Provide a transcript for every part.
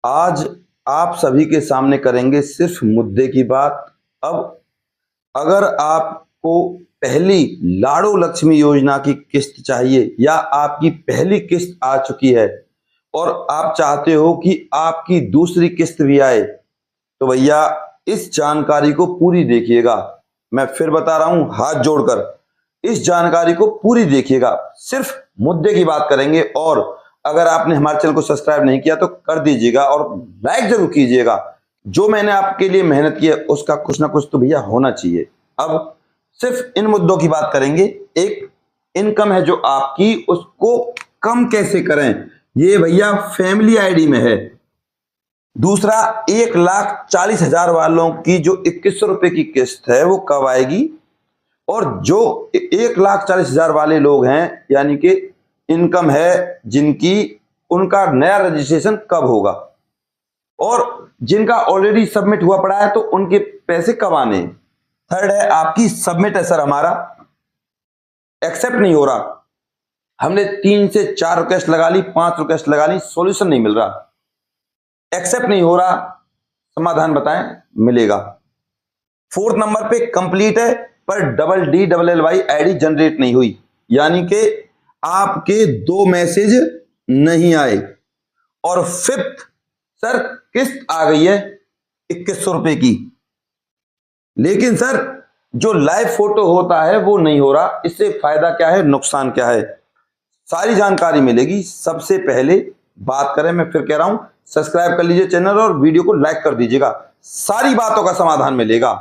आज आप सभी के सामने करेंगे सिर्फ मुद्दे की बात। अब अगर आपको पहली लाड़ो लक्ष्मी योजना की किस्त चाहिए या आपकी पहली किस्त आ चुकी है और आप चाहते हो कि आपकी दूसरी किस्त भी आए, तो भैया इस जानकारी को पूरी देखिएगा। मैं फिर बता रहा हूं, हाथ जोड़कर इस जानकारी को पूरी देखिएगा। सिर्फ मुद्दे की बात करेंगे और अगर आपने हमारे चैनल को सब्सक्राइब नहीं किया तो कर दीजिएगा और लाइक जरूर कीजिएगा। जो मैंने आपके लिए मेहनत की है उसका कुछ ना कुछ तो भैया होना चाहिए। अब सिर्फ इन मुद्दों की बात करेंगे। एक, इनकम है जो आपकी, उसको कम कैसे करें, ये भैया फैमिली आईडी में है। दूसरा, 1,40,000 वालों की जो 2100 रुपए की किस्त है वो कब आएगी, और जो 1,40,000 वाले लोग हैं यानी कि इनकम है जिनकी, उनका नया रजिस्ट्रेशन कब होगा, और जिनका ऑलरेडी सबमिट हुआ पड़ा है तो उनके पैसे कब आने। थर्ड है आपकी सबमिट है सर, हमारा एक्सेप्ट नहीं हो रहा। हमने 3 से 4 रिक्वेस्ट लगा ली, 5 रिक्वेस्ट लगा ली, सॉल्यूशन नहीं मिल रहा, एक्सेप्ट नहीं हो रहा, समाधान बताएं, मिलेगा। फोर्थ नंबर पे कंप्लीट है पर DDLLY आईडी जनरेट नहीं हुई, यानी कि आपके 2 मैसेज नहीं आए। और फिफ्थ, सर किस्त आ गई है 2100 रुपए की, लेकिन सर जो लाइव फोटो होता है वो नहीं हो रहा। इससे फायदा क्या है, नुकसान क्या है, सारी जानकारी मिलेगी। सबसे पहले बात करें, मैं फिर कह रहा हूं, सब्सक्राइब कर लीजिए चैनल और वीडियो को लाइक कर दीजिएगा, सारी बातों का समाधान मिलेगा।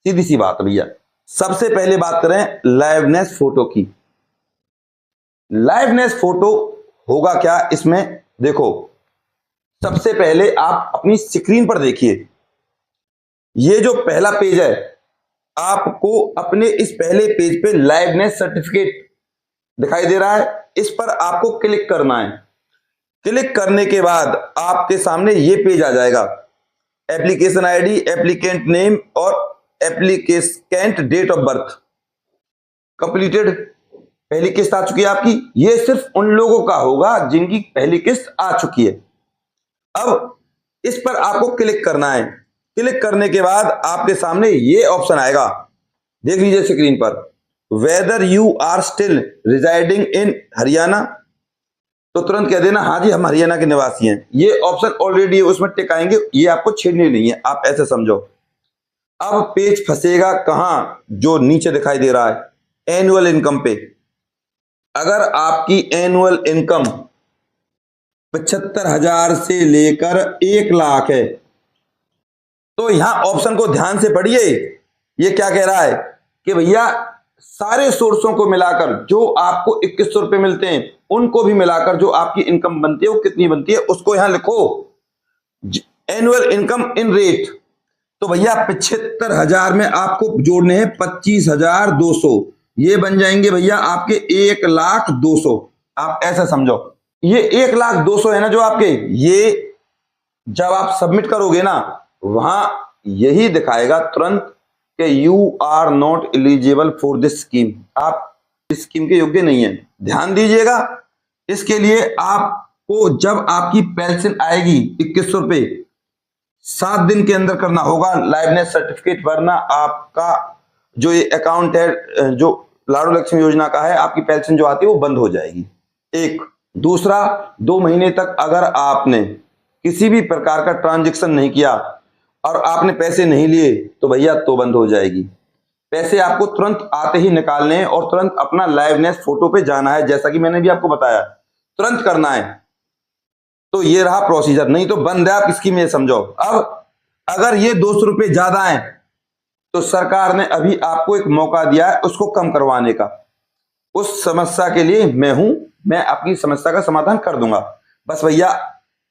सीधी सी बात भैया। सबसे पहले बात करें लाइवनेस फोटो की। लाइवनेस फोटो होगा क्या इसमें, देखो सबसे पहले आप अपनी स्क्रीन पर देखिए, ये जो पहला पेज है, आपको अपने इस पहले पेज पे लाइवनेस सर्टिफिकेट दिखाई दे रहा है, इस पर आपको क्लिक करना है। क्लिक करने के बाद आपके सामने ये पेज आ जाएगा, एप्लीकेशन आईडी, एप्लीकेंट नेम और applicant date of birth. Completed, पहली किस्त आ चुकी है आपकी। ये सिर्फ उन लोगों का होगा जिनकी पहली किस्त आ चुकी है। अब इस पर आपको क्लिक करना है। क्लिक करने के बाद आपके सामने ये ऑप्शन आएगा, देख लीजिए स्क्रीन पर, whether you are still residing in Haryana, तो तुरंत कह देना हाँ जी हम हरियाणा के निवासी हैं। ये ऑप्शन ऑलरेडी है, उसमें टिक आएंगे, ये आपको छेड़नी नहीं है, आप ऐसे समझो। अब पेज फंसेगा कहां, जो नीचे दिखाई दे रहा है एनुअल इनकम पे। अगर आपकी एनुअल इनकम 75,000 से लेकर 1 लाख है तो यहां ऑप्शन को ध्यान से पढ़िए। ये क्या कह रहा है कि भैया सारे सोर्सों को मिलाकर जो आपको 2100 रुपए मिलते हैं उनको भी मिलाकर जो आपकी इनकम बनती है वो कितनी बनती है उसको यहां लिखो, एनुअल इनकम इन रेट। तो भैया 75,000 में आपको जोड़ने हैं 25,200, ये बन जाएंगे भैया आपके 1,02,000। आप ऐसा समझो, ये 1,02,000 है ना जो आपके, ये जब आप सबमिट करोगे ना वहां यही दिखाएगा तुरंत कि you are not eligible for this scheme, आप इस स्कीम के योग्य नहीं है। ध्यान दीजिएगा, इसके लिए आपको जब आपकी पेंशन आएगी 2100 रुपए 7 दिन के अंदर करना होगा लाइवनेस सर्टिफिकेट, वरना आपका जो ये अकाउंट है जो लाड़ो लक्ष्मी योजना का है, आपकी पेंशन जो आती है वो बंद हो जाएगी। एक, दूसरा, 2 महीने तक अगर आपने किसी भी प्रकार का ट्रांजैक्शन नहीं किया और आपने पैसे नहीं लिए तो भैया तो बंद हो जाएगी। पैसे आपको तुरंत आते ही निकालने हैं और तुरंत अपना लाइवनेस फोटो पे जाना है, जैसा कि मैंने भी आपको बताया, तुरंत करना है। तो ये रहा प्रोसीजर, नहीं तो बंद है, आप इसकी में समझो। अब अगर ये 200 रुपए ज्यादा है तो सरकार ने अभी आपको एक मौका दिया है उसको कम करवाने का। उस समस्या के लिए मैं हूं, मैं आपकी समस्या का समाधान कर दूंगा। बस भैया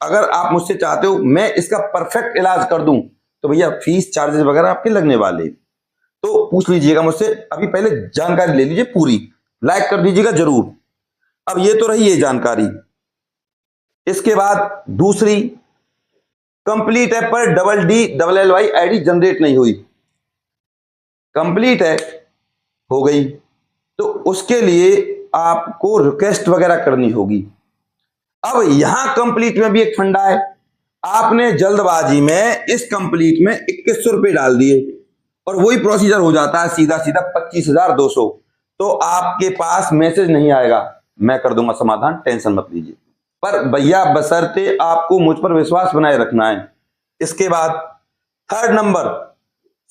अगर आप मुझसे चाहते हो मैं इसका परफेक्ट इलाज कर दूं तो भैया फीस चार्जेस वगैरह आपके लगने वाले, तो पूछ लीजिएगा मुझसे। अभी पहले जानकारी ले लीजिए पूरी, लाइक कर दीजिएगा जरूर। अब ये तो रही ये जानकारी। इसके बाद दूसरी, कंप्लीट है पर DDLLY आईडी जनरेट नहीं हुई। कंप्लीट है, हो गई, तो उसके लिए आपको रिक्वेस्ट वगैरह करनी होगी। अब यहां कंप्लीट में भी एक फंडा है, आपने जल्दबाजी में इस कंप्लीट में 2100 रुपए डाल दिए और वही प्रोसीजर हो जाता है सीधा सीधा 25,200। तो आपके पास मैसेज नहीं आएगा, मैं कर दूंगा समाधान, टेंशन मत लीजिए। पर भैया बशर्ते आपको मुझ पर विश्वास बनाए रखना है। इसके बाद थर्ड नंबर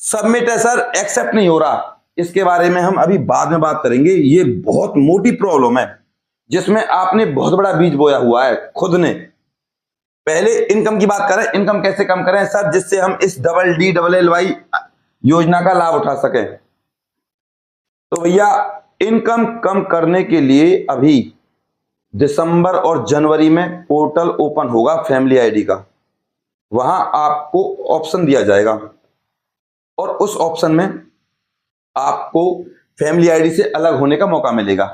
सबमिट है सर, एक्सेप्ट नहीं हो रहा। इसके बारे में हम अभी बाद में बात करेंगे। ये बहुत मोटी प्रॉब्लम है जिसमें आपने बहुत बड़ा बीज बोया हुआ है खुद ने। पहले इनकम की बात करें, इनकम कैसे कम करें सर जिससे हम इस DDLLY योजना का लाभ उठा सकें। तो भैया इनकम कम करने के लिए अभी दिसंबर और जनवरी में पोर्टल ओपन होगा फैमिली आईडी का। वहां आपको ऑप्शन दिया जाएगा और उस ऑप्शन में आपको फैमिली आईडी से अलग होने का मौका मिलेगा।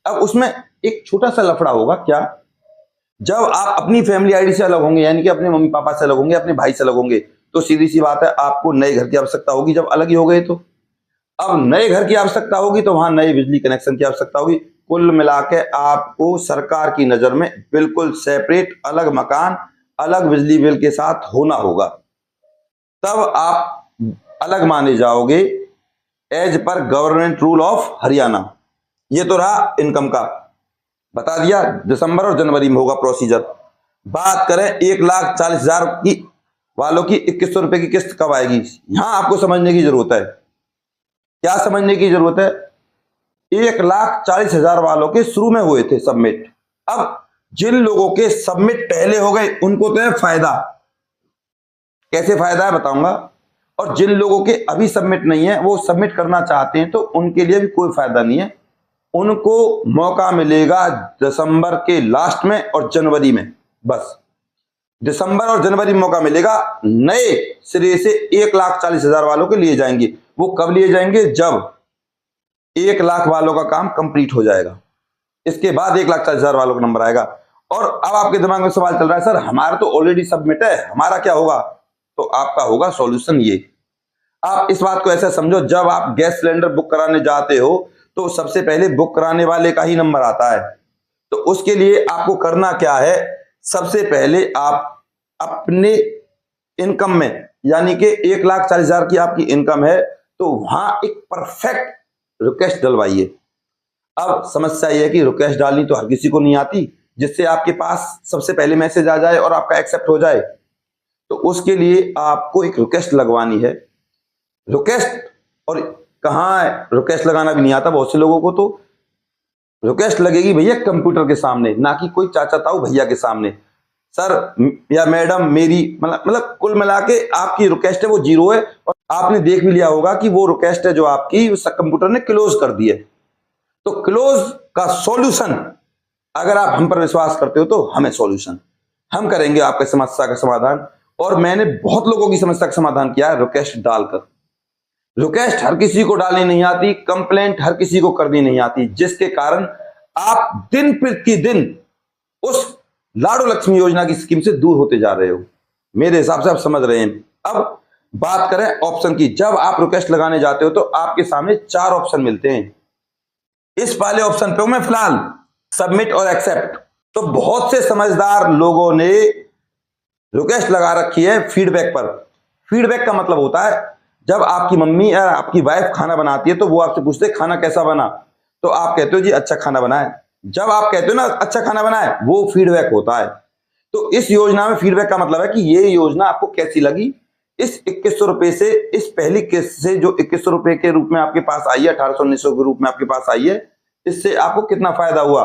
अब उसमें एक छोटा सा लफड़ा होगा। क्या? जब आप अपनी फैमिली आईडी से अलग होंगे, यानी कि अपने मम्मी पापा से अलग होंगे, अपने भाई से अलग होंगे, तो सीधी सी बात है आपको नए घर की आवश्यकता होगी। जब अलग ही हो गए तो अब नए घर की आवश्यकता होगी तो वहां नए बिजली कनेक्शन की आवश्यकता होगी। कुल मिला के आपको सरकार की नजर में बिल्कुल सेपरेट अलग मकान, अलग बिजली बिल के साथ होना होगा, तब आप अलग माने जाओगे as per government rule of Haryana. ये तो रहा इनकम का, बता दिया। दिसंबर और जनवरी में होगा प्रोसीजर। बात करें 1,40,000 की वालों की 2100 रुपए की किस्त कब आएगी, यहां आपको समझने की जरूरत है। क्या समझने की जरूरत है? 1,40,000 वालों के शुरू में हुए थे सबमिट। अब जिन लोगों के सबमिट पहले हो गए उनको तो है फायदा। कैसे फायदा है बताऊंगा। और जिन लोगों के अभी सबमिट नहीं है, वो सबमिट करना चाहते हैं, तो उनके लिए भी कोई फायदा नहीं है। उनको मौका मिलेगा दिसंबर के लास्ट में और जनवरी में। बस दिसंबर और जनवरी में मौका मिलेगा। नए सिरे से 1,40,000 वालों के लिए जाएंगे। वो कब लिए जाएंगे? जब 1 लाख वालों का काम कंप्लीट हो जाएगा। इसके बाद 1,40,000 वालों का नंबर आएगा। और अब आपके दिमाग में सवाल चल रहा है, सर हमारा तो ऑलरेडी सबमिट है, हमारा क्या होगा? तो आपका होगा सॉल्यूशन ये। आप इस बात को ऐसा समझो, जब आप गैस सिलेंडर बुक कराने जाते हो तो सबसे पहले बुक कराने वाले का ही नंबर आता है। तो उसके लिए आपको करना क्या है? सबसे पहले आप अपने इनकम में, यानी कि 1,40,000 की आपकी इनकम है, तो वहां एक परफेक्ट रिक्वेस्ट डलवाइए। अब समस्या यह है कि रिक्वेस्ट डालनी तो हर किसी को नहीं आती, जिससे आपके पास सबसे पहले मैसेज आ जाए और आपका एक्सेप्ट हो जाए। तो उसके लिए आपको एक रिक्वेस्ट लगवानी है। रिक्वेस्ट, और कहाँ रिक्वेस्ट लगाना भी नहीं आता बहुत से लोगों को। तो रिक्वेस्ट लगेगी भैया कंप्यूटर के सामने, ना कि कोई चाचा ताऊ भैया के सामने। सर या मैडम मेरी मतलब कुल मिला के आपकी रिक्वेस्ट है वो 0 है। और आपने देख भी लिया होगा कि वो रिक्वेस्ट है जो आपकी कंप्यूटर ने क्लोज कर दी है। तो क्लोज का सॉल्यूशन, अगर आप हम पर विश्वास करते हो तो हमें सॉल्यूशन हम करेंगे आपके समस्या का समाधान। और मैंने बहुत लोगों की समस्या का समाधान किया है रिक्वेस्ट डालकर। रिक्वेस्ट हर किसी को डालनी नहीं आती, कंप्लेंट हर किसी को करनी नहीं आती, जिसके कारण आप दिन प्रतिदिन उस लाडो लक्ष्मी योजना की स्कीम से दूर होते जा रहे हो। मेरे हिसाब से आप समझ रहे हैं। अब बात करें ऑप्शन की। जब आप रिक्वेस्ट लगाने जाते हो तो आपके सामने 4 ऑप्शन मिलते हैं। इस पहले ऑप्शन पे हूं मैं फिलहाल, सबमिट और एक्सेप्ट। तो बहुत से समझदार लोगों ने रिक्वेस्ट लगा रखी है फीडबैक पर। फीडबैक का मतलब होता है जब आपकी मम्मी या आपकी वाइफ खाना बनाती है तो वो आपसे पूछते हैं खाना कैसा बना, तो आप कहते हो जी अच्छा खाना बना है। जब आप कहते हो ना अच्छा खाना बना है, वो फीडबैक होता है। तो इस योजना में फीडबैक का मतलब है कि ये योजना आपको कैसी लगी। इस 2100 रुपए से, इस पहली किस्त से जो 2100 रुपए के रूप में आपके पास आई है, 1800-1900 के रूप में आपके पास आई है, इससे आपको कितना फायदा हुआ।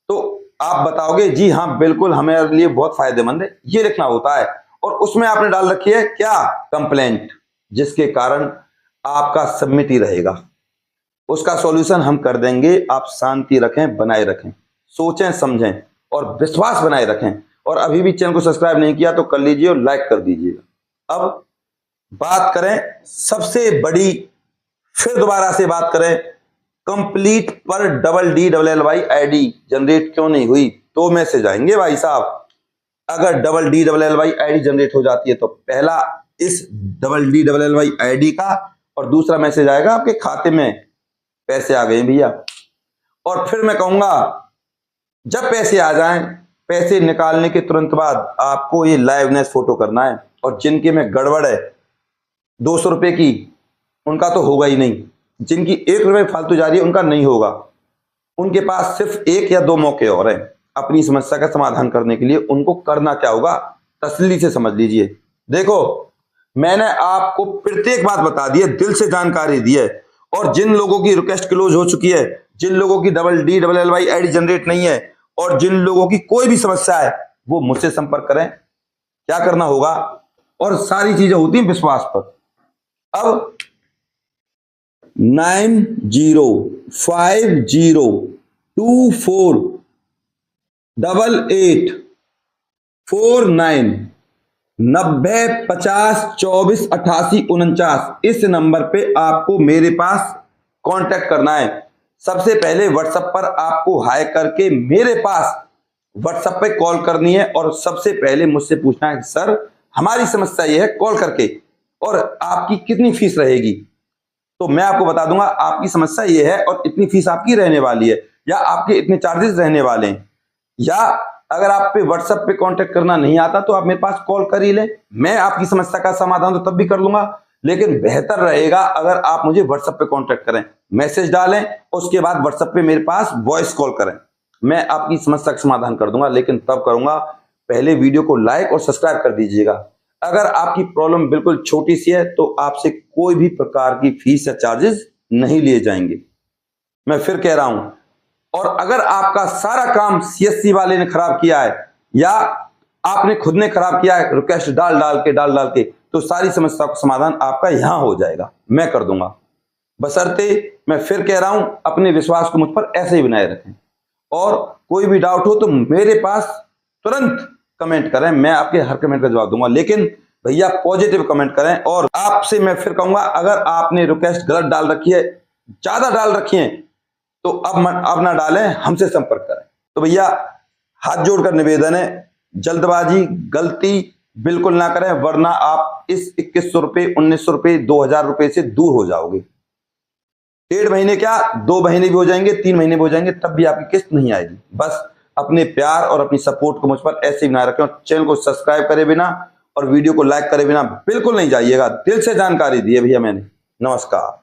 तो आप बताओगे जी हाँ बिल्कुल हमारे लिए बहुत फायदेमंद है, ये लिखना होता है। और उसमें आपने डाल रखी है क्या? कंप्लेंट, जिसके कारण आपका सबमिट ही रहेगा। उसका सॉल्यूशन हम कर देंगे। आप शांति रखें, बनाए रखें, सोचें समझें और विश्वास बनाए रखें। और अभी भी चैनल को सब्सक्राइब नहीं किया तो कर लीजिए और लाइक कर दीजिएगा। अब बात करें सबसे बड़ी, फिर दोबारा से बात करें कंप्लीट पर DDLLY आईडी जनरेट क्यों नहीं हुई, तो मैसेज आएंगे भाई साहब। अगर DDLLY आईडी जनरेट हो जाती है तो पहला इस DDLLY आईडी का और दूसरा मैसेज आएगा आपके खाते में पैसे आ गए भैया। और फिर मैं कहूंगा जब पैसे आ जाएं पैसे निकालने के तुरंत बाद आपको ये लाइवनेस फोटो करना है, और जिनके में गड़बड़ है 200 रुपए की, उनका तो होगा ही नहीं। जिनकी 1 रुपए फालतू जा रही है उनका नहीं होगा। उनके पास सिर्फ 1 या 2 मौके और हैं अपनी समस्या का समाधान करने के लिए। उनको करना क्या होगा, तसल्ली से समझ लीजिए। देखो, मैंने आपको प्रत्येक बात बता दी है, दिल से जानकारी दी है। और जिन लोगों की रिक्वेस्ट क्लोज हो चुकी है, जिन लोगों की DDLLY आईडी जनरेट नहीं है, और जिन लोगों की कोई भी समस्या है, वो मुझसे संपर्क करें। क्या करना होगा, और सारी चीजें होती हैं विश्वास पर। अब 9050248849 9050248849 इस नंबर पे आपको मेरे पास कांटेक्ट करना है। सबसे पहले व्हाट्सएप पर आपको हाई करके मेरे पास व्हाट्सएप पे कॉल करनी है, और सबसे पहले मुझसे पूछना है सर हमारी समस्या ये है, कॉल करके, और आपकी कितनी फीस रहेगी। तो मैं आपको बता दूंगा आपकी समस्या ये है और इतनी फीस आपकी रहने वाली है, या आपके इतने चार्जेस रहने वाले हैं। या अगर आप पे व्हाट्सएप पे कांटेक्ट करना नहीं आता तो आप मेरे पास कॉल कर ही लें, मैं आपकी समस्या का समाधान तो तब भी कर लूंगा। लेकिन बेहतर रहेगा अगर आप मुझे व्हाट्सएप पे कांटेक्ट करें, मैसेज डालें, उसके बाद व्हाट्सएप पे मेरे पास वॉइस कॉल करें। मैं आपकी समस्या का समाधान कर दूंगा, लेकिन तब करूंगा पहले वीडियो को लाइक और सब्सक्राइब कर दीजिएगा। अगर आपकी प्रॉब्लम बिल्कुल छोटी सी है तो आपसे कोई भी प्रकार की फीस या चार्जेस नहीं लिए जाएंगे, मैं फिर कह रहा हूं। और अगर आपका सारा काम CSC वाले ने खराब किया है, या आपने खुद ने खराब किया है रिक्वेस्ट डाल डाल के, तो सारी समस्या का समाधान आपका यहां हो जाएगा, मैं कर दूंगा। बशर्ते मैं फिर कह रहा हूं अपने विश्वास को मुझ पर ऐसे ही बनाए रखें, और कोई भी डाउट हो तो मेरे पास तुरंत कमेंट करें, मैं आपके हर कमेंट का जवाब दूंगा। लेकिन भैया पॉजिटिव कमेंट करें। और आपसे मैं फिर कहूंगा अगर आपने रिक्वेस्ट गलत डाल रखी है, ज्यादा डाल रखी है, तो अब ना डालें, हमसे संपर्क करें। तो भैया हाथ जोड़कर निवेदन है, जल्दबाजी गलती बिल्कुल ना करें, वरना आप इस 2100 रुपए 1900 रुपए 2000 रुपए से दूर हो जाओगे। 1.5 महीने क्या, 2 महीने भी हो जाएंगे, 3 महीने भी हो जाएंगे, तब भी आपकी किस्त नहीं आएगी। बस अपने प्यार और अपनी सपोर्ट को मुझ पर ऐसे ही बनाए रखें, और चैनल को सब्सक्राइब करे बिना और वीडियो को लाइक करे बिना बिल्कुल नहीं जाइएगा। दिल से जानकारी दी है भैया मैंने। नमस्कार।